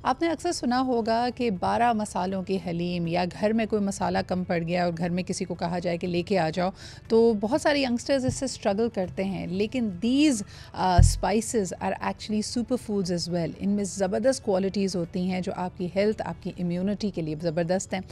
आपने अक्सर सुना होगा कि 12 मसालों की हलीम, या घर में कोई मसाला कम पड़ गया और घर में किसी को कहा जाए कि लेके आ जाओ, तो बहुत सारे यंगस्टर्स इससे स्ट्रगल करते हैं। लेकिन these spices are actually super foods as well. इनमें ज़बरदस्त क्वालिटीज़ होती हैं जो आपकी हेल्थ, आपकी इम्यूनिटी के लिए ज़बरदस्त हैं।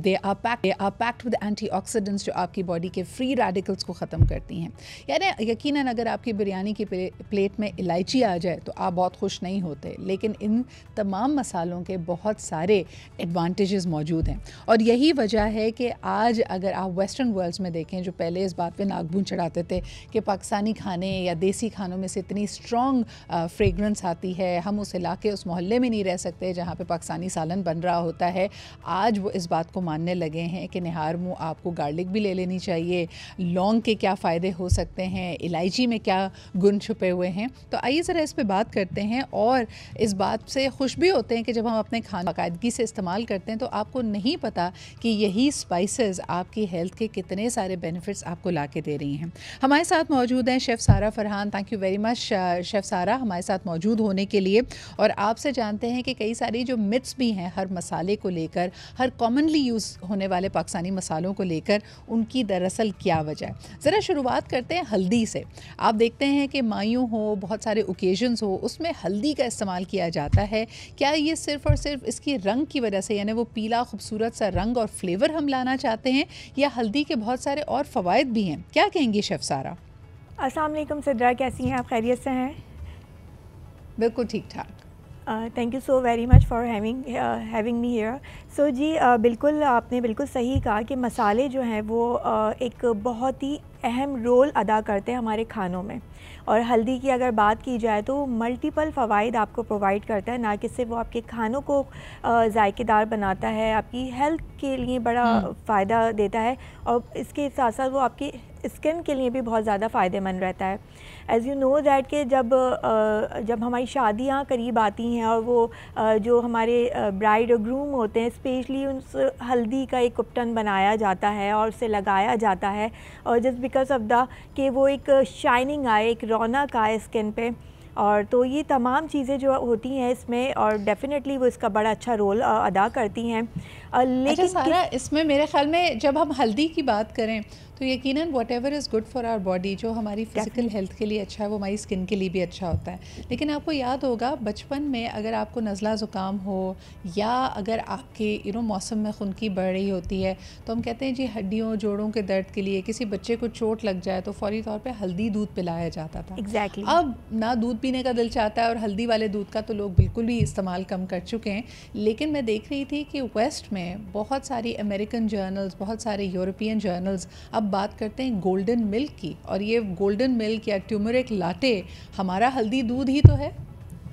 They are packed with antioxidants जो आपकी बॉडी के फ्री रेडिकल्स को ख़त्म करती हैं। यानी यकीनन अगर आपकी बिरयानी की प्लेट में इलायची आ जाए तो आप बहुत खुश नहीं होते, लेकिन इन तमाम मसालों के बहुत सारे एडवांटेजेस मौजूद हैं। और यही वजह है कि आज अगर आप वेस्टर्न वर्ल्ड्स में देखें, जो पहले इस बात पे नागबून चढ़ाते थे कि पाकिस्तानी खाने या देसी खानों में से इतनी स्ट्रॉन्ग फ्रेगरेंस आती है, हम उस इलाके, उस मोहल्ले में नहीं रह सकते जहाँ पे पाकिस्तानी सालन बन रहा होता है, आज वो इस बात को मानने लगे हैं कि निहार मुँह आपको गार्लिक भी ले लेनी चाहिए, लौंग के क्या फ़ायदे हो सकते हैं, इलायची में क्या गुण छुपे हुए हैं। तो आइए ज़रा इस पे बात करते हैं और इस बात से खुश भी होते हैं कि जब हम अपने खाना बाकायदगी से इस्तेमाल करते हैं तो आपको नहीं पता कि यही स्पाइसेस आपकी हेल्थ के कितने सारे बेनिफिट्स आपको ला के दे रही हैं। हमारे साथ मौजूद हैं शेफ़ सारा Farhan. Thank you very much chef सारा हमारे साथ मौजूद होने के लिए। और आपसे जानते हैं कि कई सारी जो मिथ्स भी हैं हर मसाले को लेकर, हर कॉमनली यूज़ होने वाले पाकिस्तानी मसालों को लेकर, उनकी दरअसल क्या वजह है। ज़रा शुरुआत करते हैं हल्दी से। आप देखते हैं कि मायूं हो, बहुत सारे ओकेजन्स हो, उसमें हल्दी का इस्तेमाल किया जाता है। क्या ये सिर्फ़ और सिर्फ इसकी रंग की वजह से, यानी वो पीला खूबसूरत सा रंग और फ्लेवर हम लाना चाहते हैं, या हल्दी के बहुत सारे और फ़वाइद भी हैं? क्या कहेंगी शेफ़ सारा? अस्सलाम वालेकुम सिद्रा, कैसी हैं आप? खैरियत से हैं? बिल्कुल ठीक ठाक। Thank you so very much for having me here. So जी, बिल्कुल आपने बिल्कुल सही कहा कि मसाले जो हैं वो एक बहुत ही अहम रोल अदा करते हैं हमारे खानों में। और हल्दी की अगर बात की जाए तो मल्टीपल फ़वाइद आपको प्रोवाइड करता है। ना कि सिर्फ वो आपके खानों को जायकेदार बनाता है, आपकी हेल्थ के लिए बड़ा फ़ायदा देता है, और इसके साथ साथ वो आपकी स्किन के लिए भी बहुत ज़्यादा फ़ायदेमंद रहता है। एज़ यू नो दैट कि जब हमारी शादियाँ करीब आती हैं और वो जो हमारे ब्राइड और ग्रूम होते हैं, स्पेशली उन हल्दी का एक उपटन बनाया जाता है और उसे लगाया जाता है, और जस्ट बिकॉज ऑफ द कि वो एक शाइनिंग आए, एक रौनक आए स्किन पे। और तो ये तमाम चीज़ें जो होती हैं इसमें, और डेफ़िनेटली वो इसका बड़ा अच्छा रोल अदा करती हैं। अच्छा लेकिन सारा, इसमें मेरे ख़्याल में जब हम हल्दी की बात करें तो यकीनन whatever is good for our body, जो हमारी फ़िज़िकल हेल्थ के लिए अच्छा है वो हमारी स्किन के लिए भी अच्छा होता है। लेकिन आपको याद होगा बचपन में अगर आपको नज़ला ज़ुकाम हो, या अगर आपके मौसम में खुनकी बढ़ रही होती है, तो हम कहते हैं जी हड्डियों जोड़ों के दर्द के लिए, किसी बच्चे को चोट लग जाए तो फ़ौरी तौर पे हल्दी दूध पिलाया जाता था। एग्जैक्टली अब ना दूध पीने का दिल चाहता है, और हल्दी वाले दूध का तो लोग बिल्कुल भी इस्तेमाल कम कर चुके हैं। लेकिन मैं देख रही थी कि वेस्ट में बहुत सारी अमेरिकन जर्नल्स, बहुत सारे यूरोपियन जर्नल्स अब बात करते हैं गोल्डन मिल्क की, और ये गोल्डन मिल्क या ट्यूमरिक लाटे हमारा हल्दी दूध ही तो है।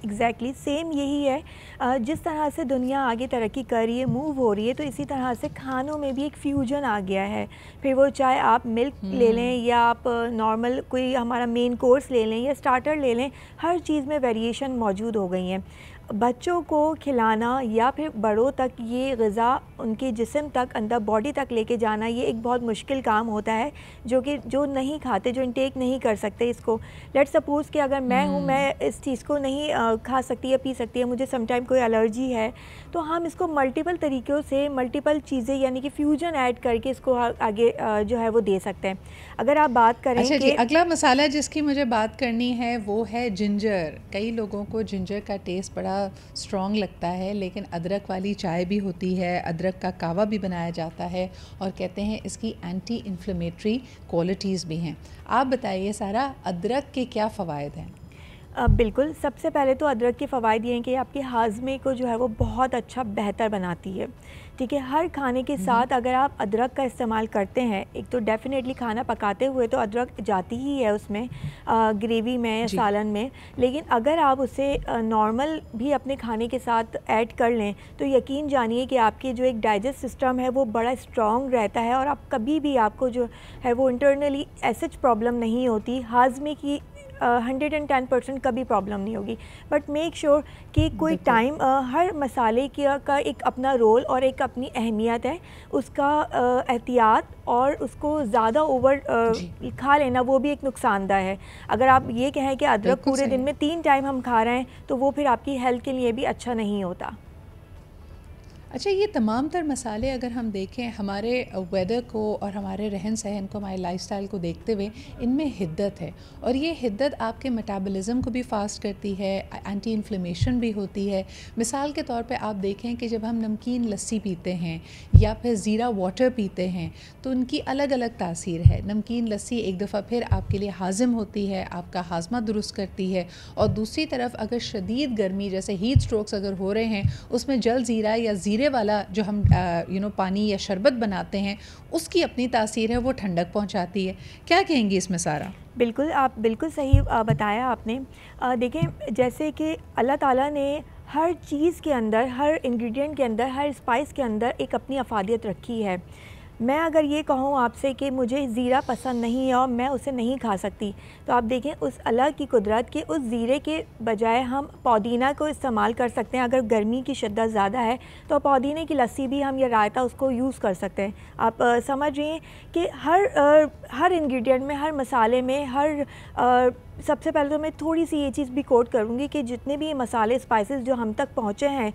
एग्जैक्टली सेम यही है। जिस तरह से दुनिया आगे तरक्की कर रही है, मूव हो रही है, तो इसी तरह से खानों में भी एक फ्यूजन आ गया है। फिर वो चाहे आप मिल्क ले लें या आप नॉर्मल कोई हमारा मेन कोर्स ले लें या स्टार्टर ले लें, हर चीज़ में वेरिएशन मौजूद हो गई हैं। बच्चों को खिलाना या फिर बड़ों तक ये ग़िज़ा उनके जिस्म तक, अंदर बॉडी तक लेके जाना, ये एक बहुत मुश्किल काम होता है, जो नहीं खाते, जो इनटेक नहीं कर सकते इसको। लेट्स सपोज़ कि अगर मैं हूँ, मैं इस चीज़ को नहीं खा सकती या पी सकती है, मुझे समटाइम कोई एलर्जी है, तो हम इसको मल्टीपल तरीक़ों से, मल्टीपल चीज़ें यानी कि फ्यूजन ऐड करके इसको आगे जो है वो दे सकते हैं। अगर आप बात करें अच्छा कि जी, अगला मसाला जिसकी मुझे बात करनी है वो है जिंजर। कई लोगों को जिंजर का टेस्ट बड़ा स्ट्रॉन्ग लगता है, लेकिन अदरक वाली चाय भी होती है, अदरक का कावा भी बनाया जाता है, और कहते हैं इसकी एंटी इन्फ्लेमेटरी क्वालिटीज़ भी हैं। आप बताइए सारा, अदरक के क्या फ़वाइद हैं? बिल्कुल, सबसे पहले तो अदरक के फ़वाइद ये हैं कि आपके हाज़मे को जो है वो बहुत अच्छा बेहतर बनाती है। ठीक है, हर खाने के साथ अगर आप अदरक का इस्तेमाल करते हैं, एक तो डेफ़िनेटली खाना पकाते हुए तो अदरक जाती ही है उसमें, ग्रेवी में या सालन में, लेकिन अगर आप उसे नॉर्मल भी अपने खाने के साथ ऐड कर लें तो यकीन जानिए कि आपके जो एक डाइजेस्ट सिस्टम है वो बड़ा स्ट्रॉन्ग रहता है, और आप कभी भी आपको जो है वो इंटरनली एसिड प्रॉब्लम नहीं होती, हाज़मे की 110% कभी प्रॉब्लम नहीं होगी। बट मेक श्योर कि कोई टाइम, हर मसाले का एक अपना रोल और एक अपनी अहमियत है, उसका एहतियात और उसको ज़्यादा ओवर खा लेना वो भी एक नुकसानदा है। अगर आप ये कहें कि अदरक पूरे दिन में 3 टाइम हम खा रहे हैं तो वो फिर आपकी हेल्थ के लिए भी अच्छा नहीं होता। अच्छा, ये तमाम तर मसाले अगर हम देखें हमारे वेदर को और हमारे रहन सहन को, हमारे लाइफस्टाइल को देखते हुए, इनमें हिद्दत है और ये हिद्दत आपके मेटाबॉलिज्म को भी फास्ट करती है, एंटी इन्फ्लेमेशन भी होती है। मिसाल के तौर पे आप देखें कि जब हम नमकीन लस्सी पीते हैं या फिर ज़ीरा वाटर पीते हैं तो उनकी अलग अलग तासीर है। नमकीन लस्सी एक दफ़ा फिर आपके लिए हाज़िम होती है, आपका हाजमा दुरुस्त करती है, और दूसरी तरफ अगर शदीद गर्मी जैसे हीट स्ट्रोक्स अगर हो रहे हैं, उसमें जल ज़ीरा या ज़ीरे वाला जो हम पानी या शरबत बनाते हैं उसकी अपनी तासीर है, वो ठंडक पहुंचाती है। क्या कहेंगी इसमें सारा? बिल्कुल, आप बिल्कुल सही बताया आपने। देखें, जैसे कि अल्लाह ताला ने हर चीज़ के अंदर, हर इंग्रेडिएंट के अंदर, हर स्पाइस के अंदर एक अपनी अफादियत रखी है। मैं अगर ये कहूँ आपसे कि मुझे ज़ीरा पसंद नहीं है और मैं उसे नहीं खा सकती, तो आप देखें उस अल्लाह की कुदरत के उस ज़ीरे के बजाय हम पुदीना को इस्तेमाल कर सकते हैं। अगर गर्मी की शिद्दत ज़्यादा है तो पुदीने की लस्सी भी हम या रायता उसको यूज़ कर सकते हैं। आप समझिए कि हर इंग्रेडिएंट में, हर मसाले में, सबसे पहले तो मैं थोड़ी सी ये चीज़ भी कोट करूँगी कि जितने भी मसाले, स्पाइसेस जो हम तक पहुँचे हैं,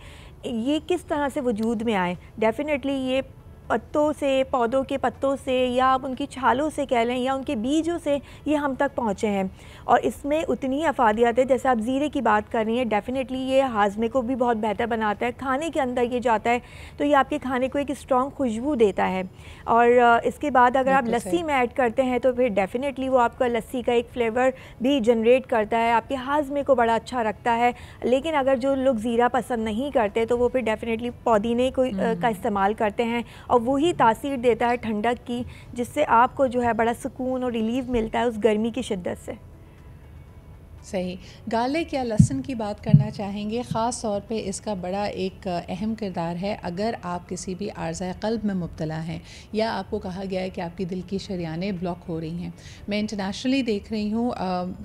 ये किस तरह से वजूद में आए। डेफ़िनेटली ये पत्तों से, पौधों के पत्तों से, या आप उनकी छालों से कह लें, या उनके बीजों से ये हम तक पहुँचे हैं। और इसमें उतनी अफादियत है, जैसे आप ज़ीरे की बात कर रही हैं, डेफ़िनेटली ये हाजमे को भी बहुत बेहतर बनाता है। खाने के अंदर ये जाता है तो ये आपके खाने को एक स्ट्रॉन्ग खुशबू देता है। और इसके बाद अगर आप लस्सी में ऐड करते हैं तो फिर डेफ़िनेटली वो आपका लस्सी का एक फ्लेवर भी जनरेट करता है, आपके हाजमे को बड़ा अच्छा रखता है। लेकिन अगर जो लोग ज़ीरा पसंद नहीं करते तो वो फिर डेफ़िनेटली पुदीने को का इस्तेमाल करते हैं, और वही तासीर देता है ठंडक की, जिससे आपको जो है बड़ा सुकून और रिलीफ मिलता है उस गर्मी की शिद्दत से। सही। गार्लिक या लहसुन की बात करना चाहेंगे, ख़ास तौर पे इसका बड़ा एक अहम किरदार है अगर आप किसी भी आर्ज़ाए क़ल्ब में मुब्तला हैं या आपको कहा गया है कि आपकी दिल की शरियानें ब्लॉक हो रही हैं। मैं इंटरनेशनली देख रही हूँ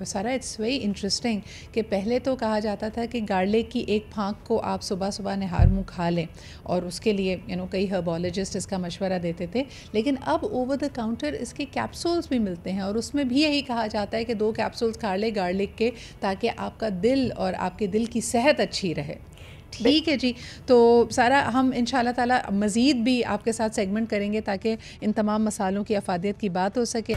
सारा, इट्स वेरी इंटरेस्टिंग कि पहले तो कहा जाता था कि गार्लिक की एक फांक को आप सुबह सुबह निहार मुँह खा लें, और उसके लिए कई हर्बोलॉजिस्ट इसका मशवरा देते थे। लेकिन अब ओवर द काउंटर इसके कैप्सूल्स भी मिलते हैं, और उसमें भी यही कहा जाता है कि 2 कैप्सूल्स खा लें गार्लिक के, ताकि आपका दिल और आपके दिल की सेहत अच्छी रहे। ठीक है जी। तो सारा, हम इंशाल्लाह ताला मज़ीद भी आपके साथ सेगमेंट करेंगे ताकि इन तमाम मसालों की अफादियत की बात हो सके।